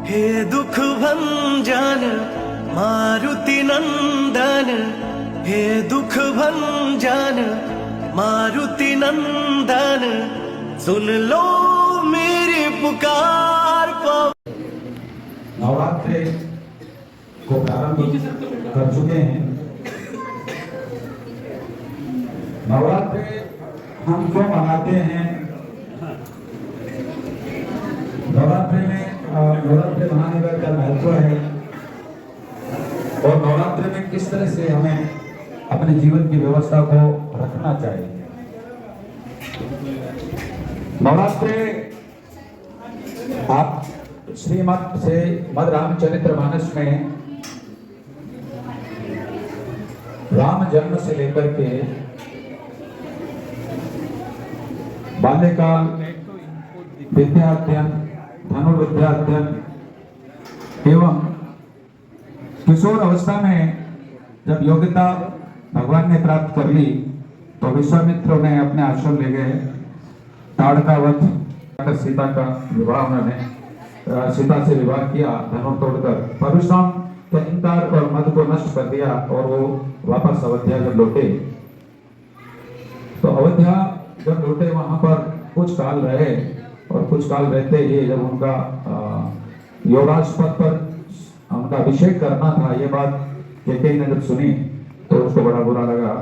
हे दुख भंजन मारुति नंदन, हे दुख भंजन मारुति नंदन, सुन लो मेरी पुकार। नवरात्रि को प्रारंभ कर चुके हैं। नवरात्रि हम क्यों मनाते हैं? नवरात्रि मनाने का क्या महत्व है और नवरात्रि में किस तरह से हमें अपने जीवन की व्यवस्था को रखना चाहिए। नवरात्रि आप श्रीमद् रामचरितमानस में राम जन्म से लेकर के बाल्यकाल, विद्याध्ययन, धनुर्विद्याध्ययन एवं किशोर अवस्था में जब योग्यता भगवान ने प्राप्त कर ली तो विश्वामित्र ने अपने आश्रम ले गए। ताड़कावध सीता का विवाह, उन्होंने सीता से विवाह किया धनुर तोड़कर। परशुराम के अहंकार और मद को नष्ट कर दिया और वो वापस अयोध्या जब लौटे तो अयोध्या जब लौटे वहां पर कुछ काल रहे और कुछ काल रहते ही जब उनका युवराज पद पर उनका अभिषेक करना था, ये बात कैकेयी ने जब सुनी तो उसको बड़ा बुरा लगा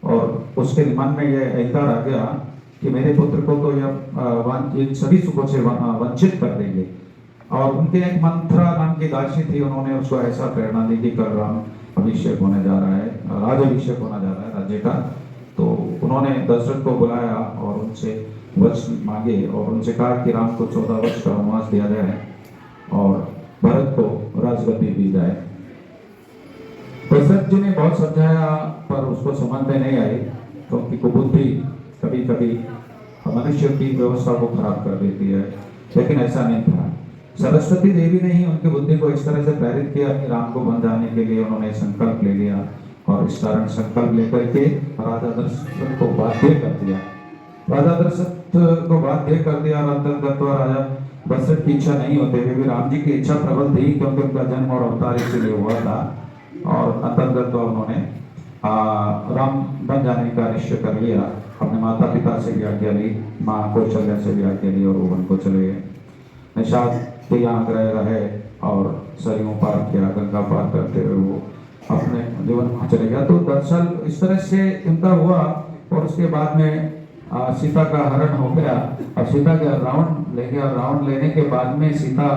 और उसके मन में ये अहंकार आ गया कि मेरे पुत्र को तो यह सभी सुखों से वंचित कर देंगे। और उनके एक मंत्रा नाम की दासी थी, उन्होंने उसको ऐसा प्रेरणा दी कि कल राम अभिषेक होने जा रहा है, राज अभिषेक होने जा रहा है राज्य का। तो उन्होंने दशरथ को बुलाया और उनसे वचन मांगे और उनसे कहा कि राम को 14 वर्ष का वनवास दिया जाए और भरत को राजगद्दी दी जाए। दशरथ जी ने बहुत समझाया पर उसको समझ में नहीं आई, क्योंकि कुबुद्धि कभी कभी मनुष्य की व्यवस्था को खराब कर देती है। लेकिन ऐसा नहीं था। सरस्वती देवी ने ही उनकी बुद्धि को इस तरह से प्रेरित किया कि राम को बन जाने के लिए उन्होंने संकल्प ले लिया और इस कारण संकल्प लेकर के राजा दशरथ को बाध्य कर दिया। राजा दशरथ को बाध्य कर दिया और अंतर्गत राजा दशरथ की इच्छा नहीं होते हुए भी राम जी की इच्छा प्रबल थी, क्योंकि उनका जन्म और अवतार इसलिए हुआ था। और अंतर्गत उन्होंने राम बन जाने का निश्चय कर लिया। अपने माता पिता से भी आज्ञा ली, माँ कौशल्या से भी आज्ञा ली और वो वन को चले गए। निषाद के यहाँ ग्रह रहे और सरयू पार किया, गंगा पार करते हुए वो अपने जीवन में चले गया। तो दरअसल इस तरह से इनका हुआ और उसके बाद में सीता का हरण हो गया और सीता का रावण ले गया। रावण लेने के बाद में सीता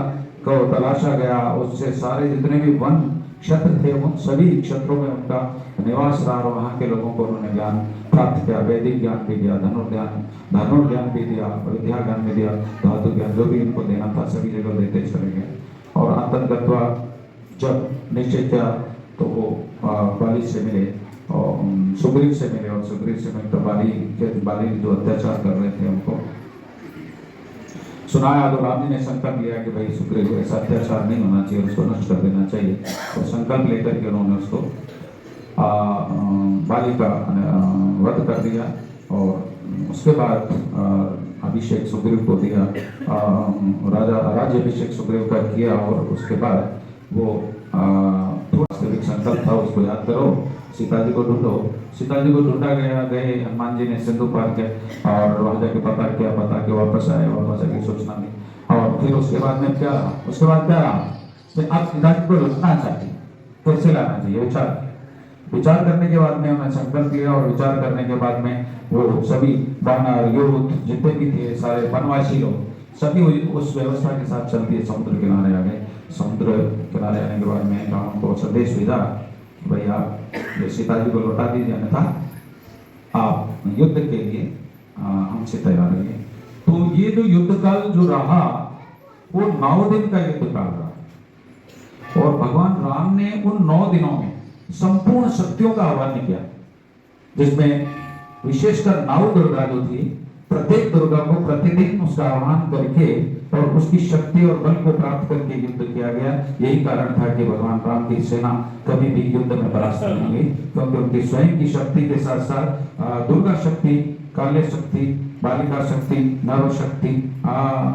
को तलाशा गया, उससे सारे जितने भी वन क्षेत्र थे उन सभी क्षेत्रों में उनका निवास रहा और वहाँ के लोगों को उन्होंने ज्ञान प्राप्त किया। वैदिक ज्ञान भी दिया, धनुर्ज्ञान भी दिया, विद्या ज्ञान भी दिया, धातु ज्ञान जो भी इनको देना था सभी जगह देते चले गए। और अंतर्गत जब निश्चय किया तो वो बाली से मिले और सुग्रीव से मिले और सुग्रीव से मिलकर बाली जो अत्याचार कर रहे थे उनको सुनाया। तो राम जी ने संकल्प लिया कि भाई सुग्रीव को ऐसा अत्याचार नहीं होना चाहिए, उसको नष्ट कर देना चाहिए। और संकल्प लेकर के उन्होंने उसको बाली का वध कर दिया और उसके बाद अभिषेक सुग्रीव को दिया। राज्य अभिषेक सुग्रीव का किया और उसके बाद वो वास्तविक संकल्प था, उसको याद करो, सीता जी को ढूंढो। सीता जी को ढूंढा गए हनुमान जी ने सिंधु पार किया और वहां जाके पता के वापस आए, वापस आके सूचना दी। और फिर उसके बाद में क्या रहा? उसके बाद क्या रहा कि आप सीता जी को रुकना चाहिए, कैसे लाना चाहिए, विचार करने के बाद में उन्होंने संकल्प लिया और विचार करने के बाद में वो सभी वानर योद्ध जितने भी थे सारे वनवासी लोग सभी उस व्यवस्था के साथ चलती है समुद्र किनारे आ गए। समुद्र किनारे आने के बाद में रावण को संदेश भेजा कि भैया ये सीता जी को लौटा दीजिए, अन्यथा आप युद्ध के लिए हमसे तैयार रहिए। तो ये जो युद्ध काल जो रहा वो 9 दिन का युद्ध काल रहा और भगवान राम ने उन 9 दिनों में संपूर्ण शक्तियों का आह्वान किया, जिसमें विशेषकर 9 दुर्गा जो थी, प्रत्येक दुर्गा को प्रतिदिन उसका आह्वान करके और उसकी शक्ति और बल को प्राप्त करके युद्ध किया गया। यही कारण था कि भगवान राम की सेना कभी भी युद्ध में परास्त नहीं हुई, क्योंकि उनकी स्वयं की शक्ति के साथ साथ दुर्गा शक्ति, काल्य शक्ति, बालिका शक्ति, नव शक्ति,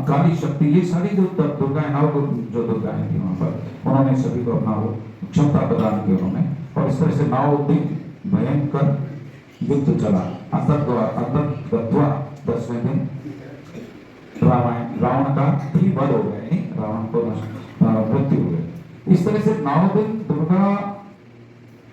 काली शक्ति, ये सारी जो दुर्गाएं, नव जो दुर्गाएं थी वहां पर, उन्होंने सभी को अपना वो क्षमता प्रदान की उन्होंने। और इस तरह से 9 दिन भयंकर युद्ध चला। अंतर्गत्वा 10वें दिन रावण का भी वध हो गया, यानी रावण को मृत्यु हो गई। इस तरह से 9 दिन दुर्गा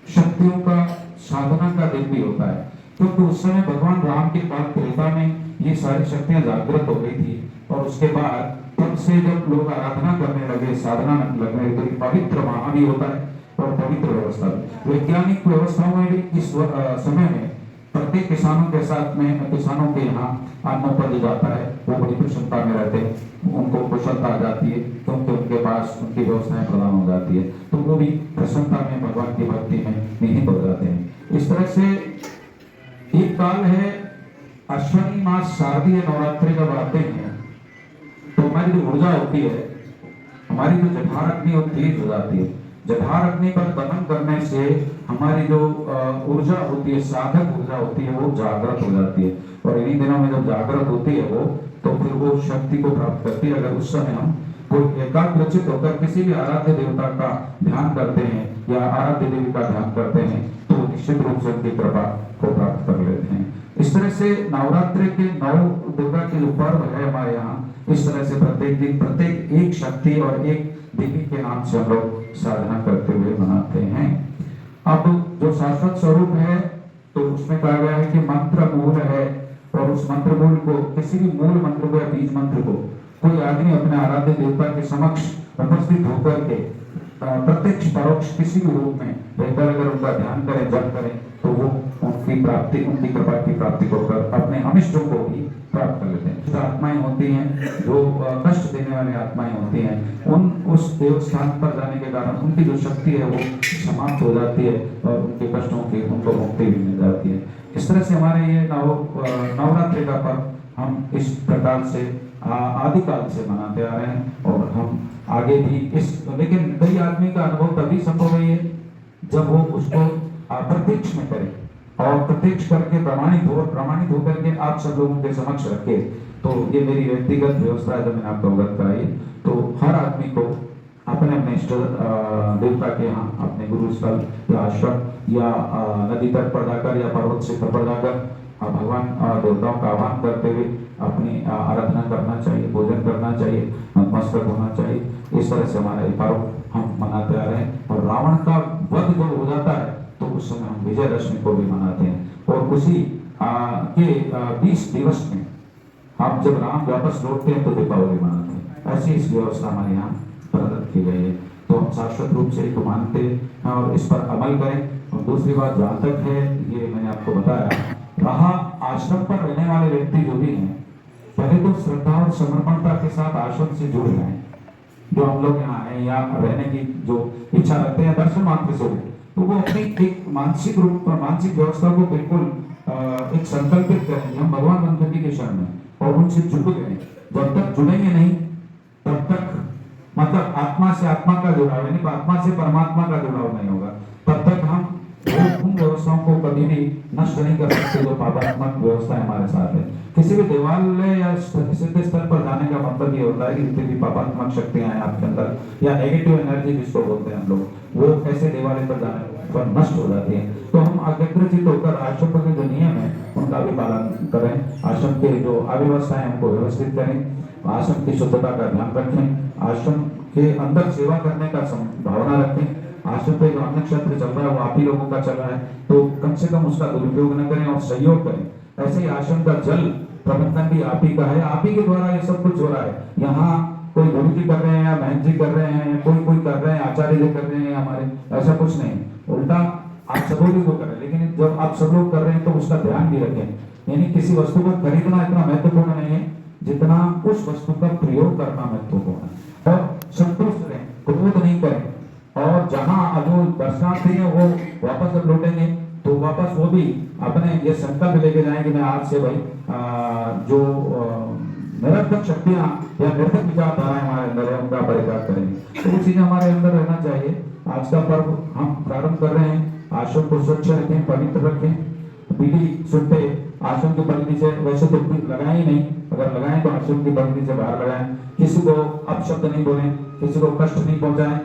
शक्तियों का साधना का दिन भी होता है, क्योंकि उस समय भगवान राम के बाद त्रेता में ये सारी शक्तियां जागृत हो गई थी। और उसके बाद तब से जब लोग आराधना करने लगे, साधना लगने लगे, तो पवित्र माह भी होता है और पवित्र व्यवस्था भी। वैज्ञानिक व्यवस्थाओं में भी इस समय में प्रत्येक किसानों के साथ में, किसानों के यहाँ अन्नोपज जाता है, वो बड़ी प्रसन्नता में रहते हैं, उनको कुशलता आ जाती है, क्योंकि उनके पास उनकी व्यवस्थाएं प्रदान हो जाती है, तो वो भी प्रसन्नता में, भगवान की भक्ति में निहित हो जाते हैं। इस तरह से एक काल है अश्विनी मास शारदीय नवरात्रि जब आते हैं, तो हमारी जो ऊर्जा होती है, हमारी जो जठार अग्नि होती है, हो जाती है। जठार अग्नि पर दमन करने से हमारी जो ऊर्जा होती है, साधक ऊर्जा होती है, वो जागृत हो जाती है। और इन्हीं दिनों में जब जागृत होती है वो, तो फिर वो शक्ति को प्राप्त करती है। अगर उस समय हम कोई एकाग्रचित होकर किसी भी आराध्य देवता का ध्यान करते हैं या आराध्य देवी का ध्यान करते हैं, तो निश्चित रूप से उनकी कृपा को प्राप्त कर लेते हैं। इस तरह से नवरात्रि के 9 दुर्गा के जो पर्व है हमारे यहाँ, इस तरह से प्रत्येक दिन प्रत्येक एक शक्ति और एक देवी के नाम से हम लोग साधना करते हुए मनाते हैं। अब जो शाश्वत स्वरूप है, तो उसमें कहा गया है कि मंत्र मूल है, और उस मंत्र मूल को, किसी भी मूल मंत्र को या बीज मंत्र को कोई आदमी अपने आराध्य देवता के समक्ष उपस्थित होकर के प्रत्यक्ष परोक्ष किसी भी रूप में रहकर अगर उनका ध्यान करें, जप करें, तो वो उनकी प्राप्ति, उनकी कृपा की प्राप्ति को कर अपने अमिष्टों को भी प्राप्त कर लेते हैं। जो आत्माएं होती हैं, जो कष्ट देने वाली आत्माएं होती हैं, उस देव स्थान पर जाने के कारण उनकी जो शक्ति है वो समाप्त हो जाती है और उनके कष्टों की उनको मुक्ति भी मिल जाती है। इस तरह से हमारे ये नवरात्रि का पर्व हम इस प्रकार से आदिकाल से मनाते आ रहे हैं, और हम आगे भी लेकिन कई आदमी का अनुभव तभी संभव है जब वो उसको प्रत्यक्ष में करे, और प्रत्यक्ष करके प्रमाणित होकर के आप सब लोगों के समक्ष रखे। तो ये मेरी व्यक्तिगत व्यवस्था है जो मैंने आपको अवगत कराई। तो हर आदमी को अपने अपने इष्ट देवता के यहाँ, अपने गुरु स्थल या आश्रम या नदी तट पर जाकर या पर्वत शिखर पर जाकर भगवान देवताओं का आह्वान करते हुए अपनी आराधना करना चाहिए, भोजन करना चाहिए, नतमस्तक होना चाहिए। इस तरह से हमारा ये पर्व हम मनाते आ रहे हैं। और रावण का वध जब हो जाता है, तो उस समय हम विजयदशमी को भी मनाते हैं, और उसी के 20 दिवस में हम जब राम वापस लौटते हैं तो दीपावली मनाते हैं। ऐसी इस व्यवस्था हमारे यहाँ प्रदत्त की गई है। तो हम शाश्वत रूप से इसको मानते हैं और इस पर अमल करें। और दूसरी बात जहाँ तक है, ये मैंने आपको बताया, रहा आश्रम पर रहने वाले व्यक्ति जो भी हैं, पहले तो श्रद्धा और समर्पणता के साथ आश्रम से जुड़ रहे हैं। जो हम लोग यहाँ आए या रहने की जो इच्छा रखते हैं दर्शन मात्र से, तो वो अपनी एक मानसिक व्यवस्था को बिल्कुल एक संकल्पित करें कि हम भगवान गणपति के शरण में, और उनसे जुड़ गए। जब तक जुड़ेंगे नहीं, तब तक मतलब आत्मा से आत्मा का जुड़ाव, यानी आत्मा से परमात्मा का जुड़ाव नहीं होगा, तब तक हम उन व्यवस्थाओं को कभी भी नष्ट नहीं कर सकते जो पापात्मक व्यवस्था हमारे साथ है। किसी भी देवालय या सिद्ध स्थल पर जाने का मतलब ये होता है कि जितनी भी पापात्मक शक्तियां हैं आपके अंदर, या नेगेटिव एनर्जी जिसको बोलते हैं हम लोग, वो ऐसे देवालय पर जाने पर नष्ट हो जाती है। तो हम आज्ञाकृत होकर आश्रम के जो नियम है उनका भी पालन करें, आश्रम के जो अव्यवस्था है उनको व्यवस्थित करें, आश्रम की शुद्धता का ध्यान रखें, आश्रम के अंदर सेवा करने का भावना रखें। आश्रम पे जो अन्न क्षेत्र चल रहा है वो आप ही लोगों का चल रहा है, तो कम से कम उसका दुरुपयोग न करें और सहयोग करें। ऐसे ही आश्रम का जल प्रबंधन भी आप ही का है, आप ही के द्वारा ये सब कुछ हो रहा है। यहाँ कोई गुरु जी कर रहे हैं या बहन जी कर रहे हैं, कोई कर रहे हैं, आचार्य जी कर रहे हैं हमारे, ऐसा कुछ नहीं। उल्टा आप सब लोग को करें, लेकिन जब आप सब लोग कर रहे हैं तो उसका ध्यान भी रखें। यानी किसी वस्तु को खरीदना इतना महत्वपूर्ण नहीं है जितना उस वस्तु का प्रयोग करना महत्वपूर्ण है। और संतुष्ट रहें, क्रोध नहीं करें, और जहां जो दर्शनार्थी है वो वापस जब लौटेंगे तो वापस वो भी अपने ये संकल्प लेके जाएंगे, मैं आज से भाई जो निरर्थक शक्तियां या निरर्थक विचारधाराएं हमारे अंदर है उनका परित्याग करेंगे। तो वो चीजें हमारे अंदर रहना चाहिए। आज का पर्व हम प्रारंभ कर रहे हैं, आश्रम को स्वच्छ रखें, पवित्र रखें, बीड़ी सुट्टे आश्रम की परिधि से वैसे तो लगाए ही नहीं, अगर लगाएं तो आश्रम की परिधि से बाहर लगाएं, किसी को अपशब्द नहीं बोलें, किसी को कष्ट नहीं पहुंचाएं,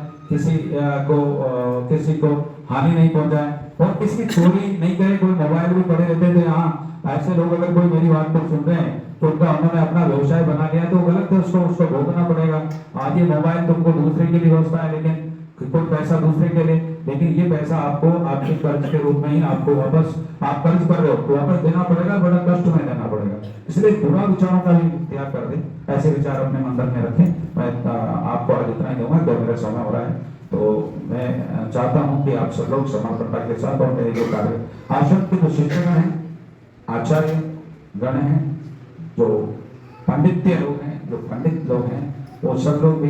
किसी को हानि नहीं पहुंचाएं और किसी की चोरी नहीं करें। कोई मोबाइल भी पड़े रहते थे, हाँ ऐसे लोग अगर कोई मेरी बात को सुन रहे हैं तो उनका उन्होंने अपना व्यवसाय बना लिया तो गलत है, उसको भोगना पड़ेगा। आज ये मोबाइल तुमको दूसरे के लिए व्यवस्था है, लेकिन कोई पैसा दूसरे के लिए, लेकिन ये पैसा आपको आपके कर्ज के रूप में ही आपको वापस, आप कर्ज कर रहे हो तो वापस देना पड़ेगा, बड़ा कष्ट में देना पड़ेगा। इसलिए बुरा विचारों का भी त्याग कर दें, ऐसे विचार अपने मंदिर में रखें। मैं आपको आज इतना ही दूंगा, तो मेरा समय हो रहा है, तो मैं चाहता हूँ कि आप सब लोग समर्पणता के साथ और मेरे जो कार्य आश्रम के जो शिक्षकगण हैं, आचार्य गण हैं, जो पंडित्य लोग हैं, जो पंडित लोग हैं, वो सब लोग भी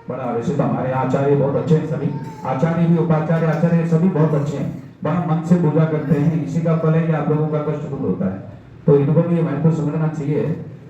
बड़ा, वैसे तो हमारे आचार्य बहुत अच्छे हैं, सभी आचार्य भी, उपाचार्य आचार्य सभी बहुत अच्छे हैं, बड़ा मन से पूजा करते हैं। इसी का फल है कि आप लोगों का कष्ट दूर होता है। तो इनको भी महत्व समझना चाहिए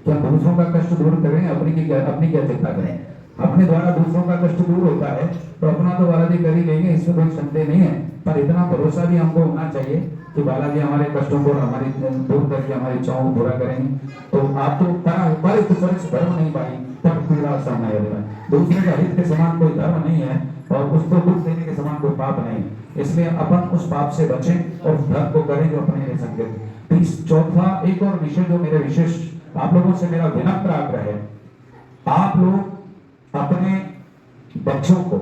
कि हम दूसरों का कष्ट दूर करें, अपनी क्या चिंता करें। अपने द्वारा दूसरों का कष्ट दूर होता है तो अपना तो बालाजी कर ही लेंगे, इसमें कोई संदेह नहीं है। पर इतना भरोसा भी हमको होना चाहिए कि बालाजी हमारे कष्टों को हमारी दूर करके हमारी इच्छाओं को पूरा करेंगे। तो आप तो धर्म नहीं पाई तब पीड़ा सामने है, दूसरे का हित के समान कोई धर्म नहीं है और उसको दुख देने के समान कोई पाप नहीं। इसलिए अपन उस पाप से बचें और उस धर्म को करें जो अपने लिए संकेत। चौथा एक और विषय जो मेरे विशेष आप लोगों से मेरा विनम्र आग्रह है, आप लोग अपने बच्चों को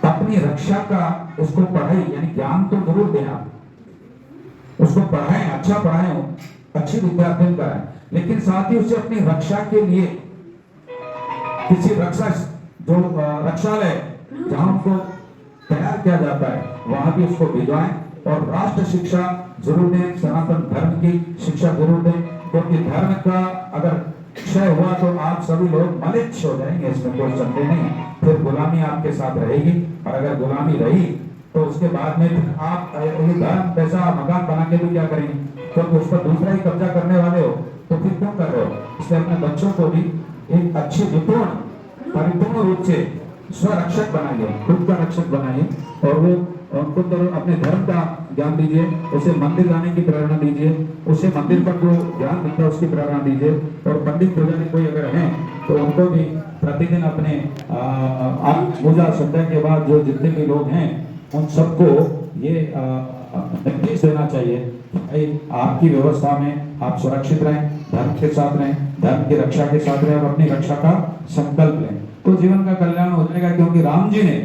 अपनी रक्षा का उसको पढ़ाई, यानी ज्ञान तो जरूर देना, उसको पढ़ाएं, अच्छा पढ़ाएं, अच्छी विद्यार्थी कराएं, लेकिन साथ ही उसे अपनी रक्षा के लिए किसी रक्षालय जहां उनको तैयार किया जाता है वहां भी उसको भिजवाएं और राष्ट्र शिक्षा जरूर दें, सनातन धर्म की शिक्षा जरूर दें, क्योंकि धर्म का अगर क्षय हुआ तो आप सभी लोग मलिच्छ हो जाएंगे, इसमें कोई संदेह नहीं। फिर गुलामी आपके साथ रहेगी और अगर गुलामी रही तो उसके बाद में आप धर्म पैसा मकान बना के भी क्या करेंगे, क्योंकि उस पर दूसरा ही कब्जा करने वाले हो तो फिर क्यों कर रहे हो। इसलिए अपने बच्चों को भी एक अच्छे विपूर्ण परिपूर्ण रूप से स्वरक्षक बनाइए, खुद का रक्षक बनाइए और वो उनको तो अपने धर्म का ज्ञान दीजिए, उसे मंदिर जाने की प्रेरणा दीजिए, उसे मंदिर पर जो ज्ञान मिलता है उसकी प्रेरणा दीजिए। और पंडित पुजारी कोई अगर हैं तो उनको भी प्रतिदिन अपने पूजा श्रद्धा के बाद जो जितने भी लोग हैं उन सबको ये निर्देश देना चाहिए भाई आपकी व्यवस्था में आप सुरक्षित रहें, धर्म के साथ रहें, धर्म की रक्षा के साथ रहें और अपनी रक्षा का संकल्प लें, तो जीवन का कल्याण हो जाएगा। क्योंकि राम जी ने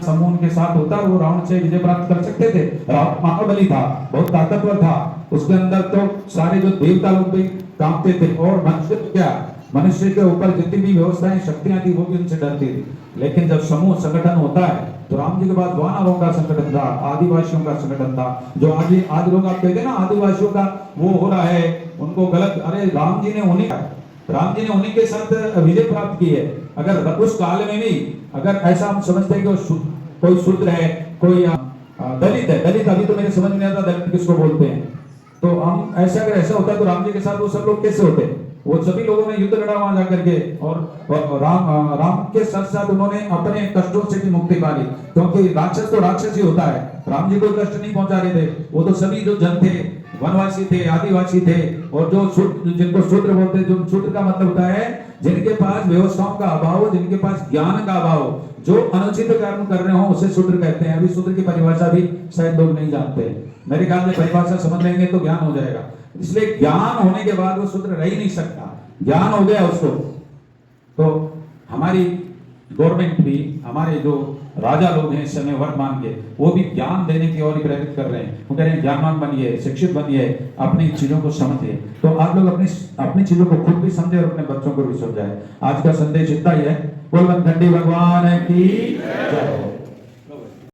समूह के साथ होता वो रावण से विजय प्राप्त कर सकते थे। रावण महाबली था, बहुत ताकतवर था, उसके अंदर तो सारे जो देवता लोग भी कांपते थे और मनुष्य क्या, मनुष्य के ऊपर जितनी भी व्यवस्थाएं शक्तियां थी वो भी उनसे डरती थी। लेकिन जब समूह संगठन होता है तो राम जी के बाद वानरों का संगठन था, आदिवासियों का संगठन था, जो आज लोग आप कहते हैं ना आदिवासियों का वो हो रहा है, उनको गलत, अरे राम जी ने उन्हीं के साथ विजय प्राप्त की है। अगर उस काल में भी अगर ऐसा हम समझते हैं कि कोई शूद्र है, कोई दलित है, दलित अभी तो मेरे समझ में आता दलित किसको बोलते हैं, तो हम अगर ऐसा होता तो राम जी के साथ वो सब लोग कैसे होते, वो सभी लोगों ने युद्ध लड़ा वहां जाकर के और राम के साथ साथ उन्होंने अपने कष्टों से भी मुक्ति पा ली। क्योंकि राक्षस तो राक्षस ही होता है, राम जी को कष्ट नहीं पहुंचा रहे थे, वो तो सभी जो जन थे, वनवासी थे, आदिवासी थे और जो जिनको शूद्र बोलते, जो शूद्र का मतलब होता है जिनके पास व्यवस्थाओं का अभाव हो, जिनके पास ज्ञान का अभाव हो, जो अनुचित कर्म कर रहे हो उसे शूद्र कहते हैं। अभी शूद्र की परिभाषा भी शायद लोग नहीं जानते, मेरे ख्याल में परिभाषा समझ लेंगे तो ज्ञान हो जाएगा। इसलिए ज्ञान होने के बाद वो शूद्र रह ही नहीं सकता, ज्ञान हो गया उसको। तो हमारी गवर्नमेंट भी, हमारे जो राजा लोग हैं इस समय वर्तमान के, वो भी ज्ञान देने की ओर प्रेरित कर रहे हैं। वो कह रहे हैं ज्ञानवान बनिए, शिक्षित बनिए, अपनी चीजों को समझिए। तो आप लोग अपनी चीजों को खुद भी समझे और अपने बच्चों को भी समझाए। आज का संदेश इतना ही है। बोल वनखंडी भगवान की जय हो।